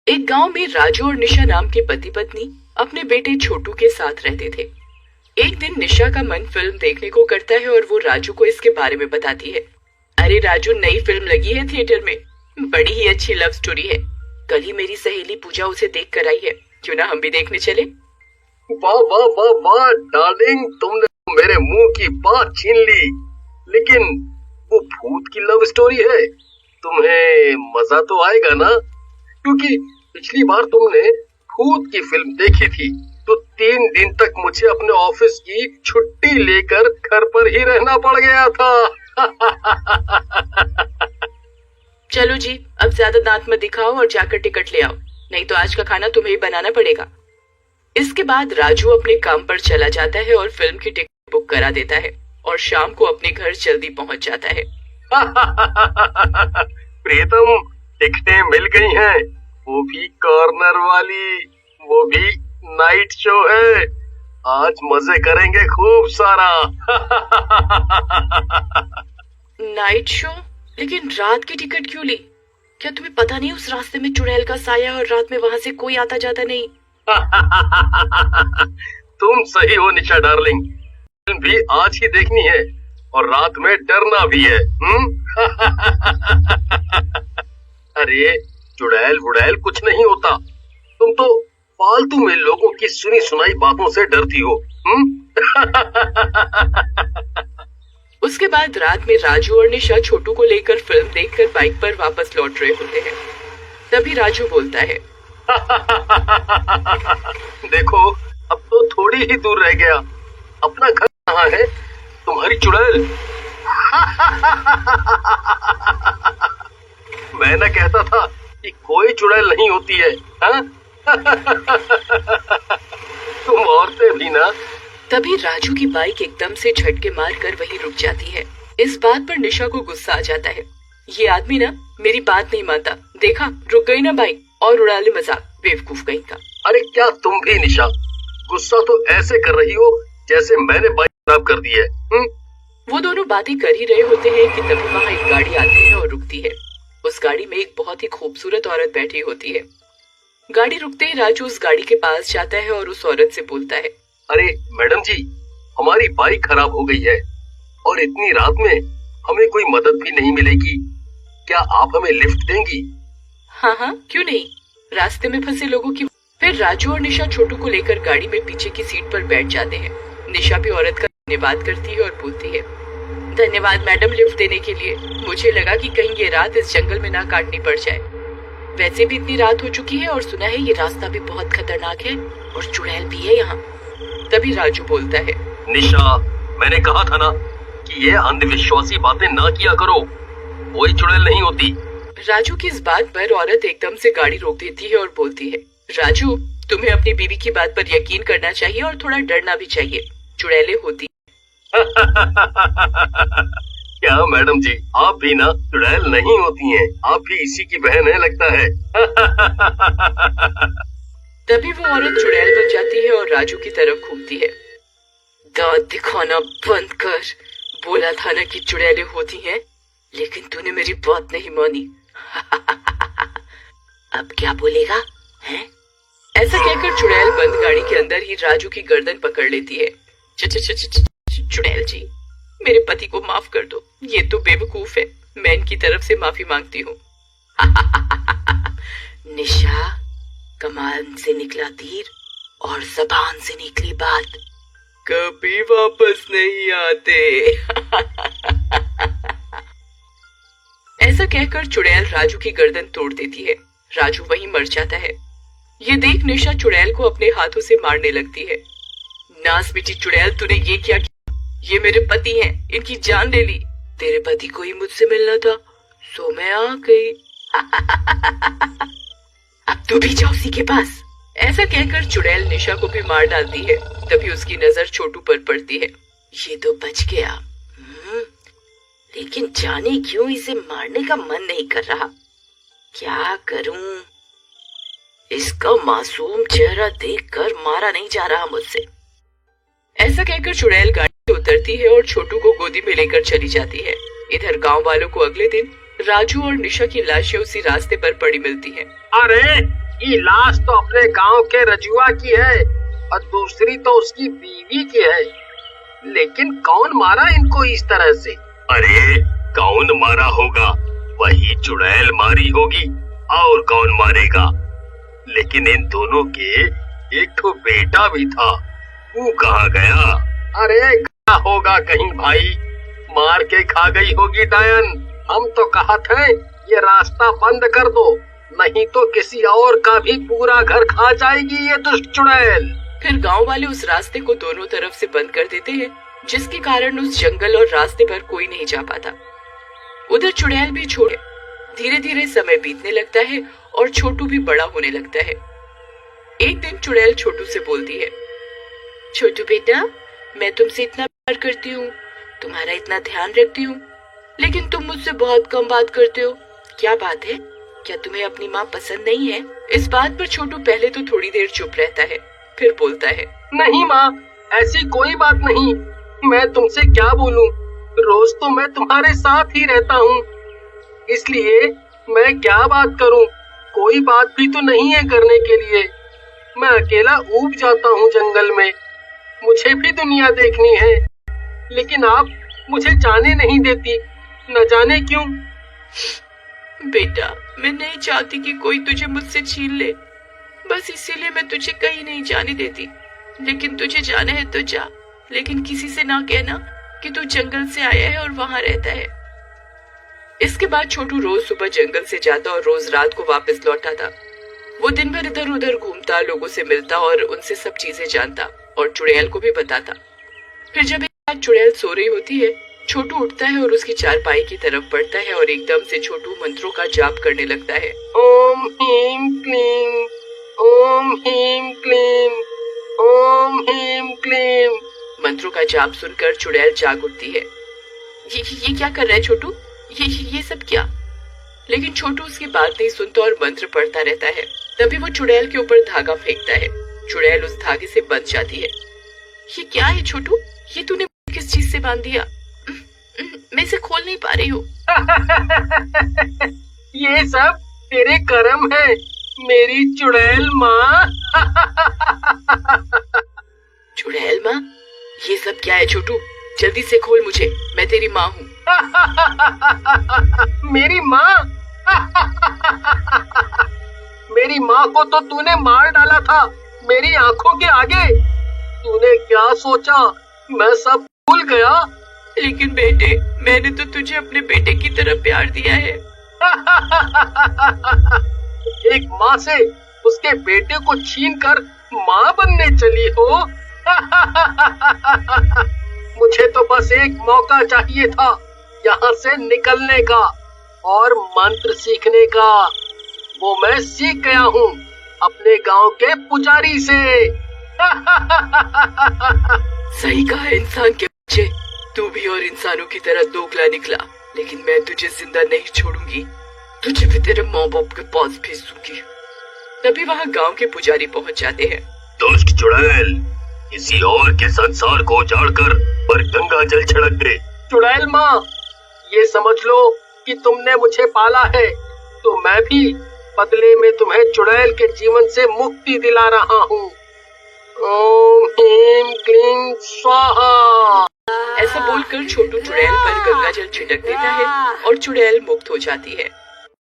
एक गांव में राजू और निशा नाम के पति पत्नी अपने बेटे छोटू के साथ रहते थे। एक दिन निशा का मन फिल्म देखने को करता है और वो राजू को इसके बारे में बताती है। अरे राजू, नई फिल्म लगी है थिएटर में, बड़ी ही अच्छी लव स्टोरी है। कल ही मेरी सहेली पूजा उसे देख कर आई है, क्यों ना हम भी देखने चले। वाह वाह वाह वाह डार्लिंग, तुमने मेरे मुंह की बात छीन ली। लेकिन वो भूत की लव स्टोरी है, तुम्हें मजा तो आएगा ना? क्योंकि पिछली बार तुमने भूत की फिल्म देखी थी तो 3 दिन तक मुझे अपने ऑफिस की छुट्टी लेकर घर पर ही रहना पड़ गया था। चलो जी, अब ज्यादा दांत मत दिखाओ और जाकर टिकट ले आओ, नहीं तो आज का खाना तुम्हें ही बनाना पड़ेगा। इसके बाद राजू अपने काम पर चला जाता है और फिल्म की टिकट बुक करा देता है और शाम को अपने घर जल्दी पहुंच जाता है। प्रीतम, टिकटें मिल गई हैं, वो भी कॉर्नर वाली, वो भी नाइट शो है। आज मजे करेंगे खूब सारा। Night show? लेकिन रात की टिकट क्यों ली? क्या तुम्हें पता नहीं उस रास्ते में चुड़ैल का साया और रात में वहां से कोई आता जाता नहीं? तुम सही हो निशा डार्लिंग, फिल्म भी आज ही देखनी है और रात में डरना भी है। अरे चुड़ैल वुड़ैल कुछ नहीं होता, तुम तो फालतू में लोगों की सुनी सुनाई बातों से डरती हो। उसके बाद रात में राजू और निशा छोटू को लेकर फिल्म देखकर बाइक पर वापस लौट रहे होते हैं। तभी राजू बोलता है, देखो अब तो थोड़ी ही दूर रह गया, अपना घर कहाँ है तुम्हारी चुड़ैल? मैं ना कहता था कि कोई चुड़ैल नहीं होती है, हाँ? तुम औरतें भी ना। तभी राजू की बाइक एकदम से झटके मारकर वहीं रुक जाती है। इस बात पर निशा को गुस्सा आ जाता है। ये आदमी ना मेरी बात नहीं मानता, देखा रुक गई ना बाइक और उड़ा ले मजाक, बेवकूफ कहीं का। अरे क्या तुम भी निशा, गुस्सा तो ऐसे कर रही हो जैसे मैंने बाइक खराब कर दी है। वो दोनों बातें कर ही रहे होते हैं कि तभी वहाँ एक गाड़ी आती है और रुकती है। उस गाड़ी में एक बहुत ही खूबसूरत औरत बैठी होती है। गाड़ी रुकते ही राजू उस गाड़ी के पास जाता है और उस औरत से बोलता है, अरे मैडम जी, हमारी बाइक खराब हो गई है और इतनी रात में हमें कोई मदद भी नहीं मिलेगी, क्या आप हमें लिफ्ट देंगी? हाँ हाँ क्यों नहीं, रास्ते में फंसे लोगों की। फिर राजू और निशा छोटू को लेकर गाड़ी में पीछे की सीट पर बैठ जाते हैं। निशा भी औरत का धन्यवाद करती है और बोलती है, धन्यवाद मैडम लिफ्ट देने के लिए, मुझे लगा कि कहीं ये रात इस जंगल में ना काटनी पड़ जाए। वैसे भी इतनी रात हो चुकी है और सुना है ये रास्ता भी बहुत खतरनाक है और चुड़ैल भी है यहाँ। तभी राजू बोलता है, निशा, मैंने कहा था ना कि ये अंधविश्वासी बातें ना किया करो, कोई चुड़ैल नहीं होती। राजू की इस बात पर औरत एकदम से गाड़ी रोक देती है और बोलती है, राजू तुम्हें अपनी बीवी की बात पर यकीन करना चाहिए और थोड़ा डरना भी चाहिए, चुड़ैलें होती। क्या मैडम जी, आप भी ना चुड़ैल नहीं होती हैं, आप भी इसी की बहन है लगता है। तभी वो औरत चुड़ैल बन जाती है और राजू की तरफ घूमती है। दांत दिखाना बंद कर, बोला था ना कि चुड़ैलें होती हैं, लेकिन तूने मेरी बात नहीं मानी। अब क्या बोलेगा हैं? ऐसा कहकर चुड़ैल बंद गाड़ी के अंदर ही राजू की गर्दन पकड़ लेती है। चुड़ैल जी, मेरे पति को माफ कर दो, ये तो बेवकूफ है, मैं इनकी तरफ से माफी मांगती हूँ। निशा, कमान से निकला तीर और जबान से निकली बात कभी वापस नहीं आते। ऐसा कहकर चुड़ैल राजू की गर्दन तोड़ देती है। राजू वहीं मर जाता है। ये देख निशा चुड़ैल को अपने हाथों से मारने लगती है। नास बेटी चुड़ैल, तूने ये क्या किया? ये मेरे पति हैं, इनकी जान ले ली। तेरे पति को ही मुझसे मिलना था, सो मैं आ गई। अब तू भी जा उसी के पास। ऐसा कहकर चुड़ैल निशा को भी मार डालती है। तभी उसकी नजर छोटू पर पड़ती है। ये तो बच गया, लेकिन जाने क्यों इसे मारने का मन नहीं कर रहा। क्या करूं? इसका मासूम चेहरा देखकर मारा नहीं जा रहा मुझसे। ऐसा कहकर चुड़ैल गाड़ी से उतरती है और छोटू को गोदी में लेकर चली जाती है। इधर गांव वालों को अगले दिन राजू और निशा की लाशें उसी रास्ते पर पड़ी मिलती हैं। अरे ये लाश तो अपने गांव के रजुआ की है और दूसरी तो उसकी बीवी की है, लेकिन कौन मारा इनको इस तरह से? अरे कौन मारा होगा? वही चुड़ैल मारी होगी, और कौन मारेगा? लेकिन इन दोनों के एक तो बेटा भी था, वो कहाँ गया? अरे गया होगा कहीं भाई, मार के खा गई होगी डायन। हम तो कहा थे ये रास्ता बंद कर दो, नहीं तो किसी और का भी पूरा घर खा जाएगी ये दुष्ट चुड़ैल। फिर गांव वाले उस रास्ते को दोनों तरफ से बंद कर देते हैं, जिसके कारण उस जंगल और रास्ते पर कोई नहीं जा पाता। उधर चुड़ैल भी छोड़, धीरे धीरे समय बीतने लगता है और छोटू भी बड़ा होने लगता है। एक दिन चुड़ैल छोटू से बोलती है, छोटू बेटा, मैं तुमसे इतना प्यार करती हूँ, तुम्हारा इतना ध्यान रखती हूँ, लेकिन तुम मुझसे बहुत कम बात करते हो। क्या बात है? क्या तुम्हें अपनी माँ पसंद नहीं है? इस बात पर छोटू पहले तो थोड़ी देर चुप रहता है, फिर बोलता है, नहीं माँ, ऐसी कोई बात नहीं। मैं तुमसे क्या बोलूं, रोज तो मैं तुम्हारे साथ ही रहता हूँ, इसलिए मैं क्या बात करूं? कोई बात भी तो नहीं है करने के लिए। मैं अकेला ऊब जाता हूँ जंगल में, मुझे भी दुनिया देखनी है, लेकिन आप मुझे जाने नहीं देती, न जाने क्यों। बेटा, मैं नहीं चाहती कि कोई तुझे मुझसे छीन ले, बस इसीलिए मैं तुझे कहीं नहीं जाने देती। लेकिन तुझे जाना है तो जा, लेकिन किसी से ना कहना कि तू जंगल से आया है और वहां रहता है। इसके बाद छोटू रोज सुबह जंगल से जाता और रोज रात को वापस लौटा था। वो दिन भर इधर उधर घूमता, लोगों से मिलता और उनसे सब चीजें जानता और चुड़ैल को भी बताता। फिर जब एक रात चुड़ैल सो रही होती है, छोटू उठता है और उसकी चारपाई की तरफ बढ़ता है और एकदम से छोटू मंत्रों का जाप करने लगता है। ओम ह्रीं क्लीं, ओम ह्रीं क्लीं, ओम ह्रीं क्लीं। मंत्रों का जाप सुनकर चुड़ैल जाग उठती है। ये क्या कर रहा है छोटू? ये सब क्या? लेकिन छोटू उसकी बात नहीं सुनता और मंत्र पढ़ता रहता है। तभी वो चुड़ैल के ऊपर धागा फेंकता है। चुड़ैल उस धागे से बंध जाती है। ये क्या है छोटू? ये तूने किस चीज से बांध दिया? मैं इसे खोल नहीं पा रही हूँ। ये सब तेरे कर्म है मेरी चुड़ैल माँ। चुड़ैल माँ? ये सब क्या है छोटू? जल्दी से खोल मुझे, मैं तेरी माँ हूँ। मेरी माँ? मेरी माँ को तो तूने मार डाला था मेरी आंखों के आगे। तूने क्या सोचा मैं सब भूल गया? लेकिन बेटे, मैंने तो तुझे अपने बेटे की तरह प्यार दिया है। एक माँ से उसके बेटे को छीनकर माँ बनने चली हो? मुझे तो बस एक मौका चाहिए था यहाँ से निकलने का और मंत्र सीखने का। वो मैं सीख गया हूँ अपने गांव के पुजारी से। सही कहा इंसान के बच्चे, तू भी और इंसानों की तरह दोगला निकला, लेकिन मैं तुझे जिंदा नहीं छोड़ूंगी। तुझे भी तेरे माँ बाप के पास भेज दूंगी। तभी वहाँ गांव के पुजारी पहुँच जाते हैं। दुष्ट चुड़ैल, किसी और के संसार को उजाड़कर पर गंगा जल छिड़क दे। चुड़ैल माँ, ये समझ लो कि तुमने मुझे पाला है, तो मैं भी बदले में तुम्हें चुड़ैल के जीवन से मुक्ति दिला रहा हूँ। ओम ह्रीं क्लीं स्वाहा। ऐसा बोलकर छोटू चुड़ैल पर गंगा जल छिड़क देता है और चुड़ैल मुक्त हो जाती है।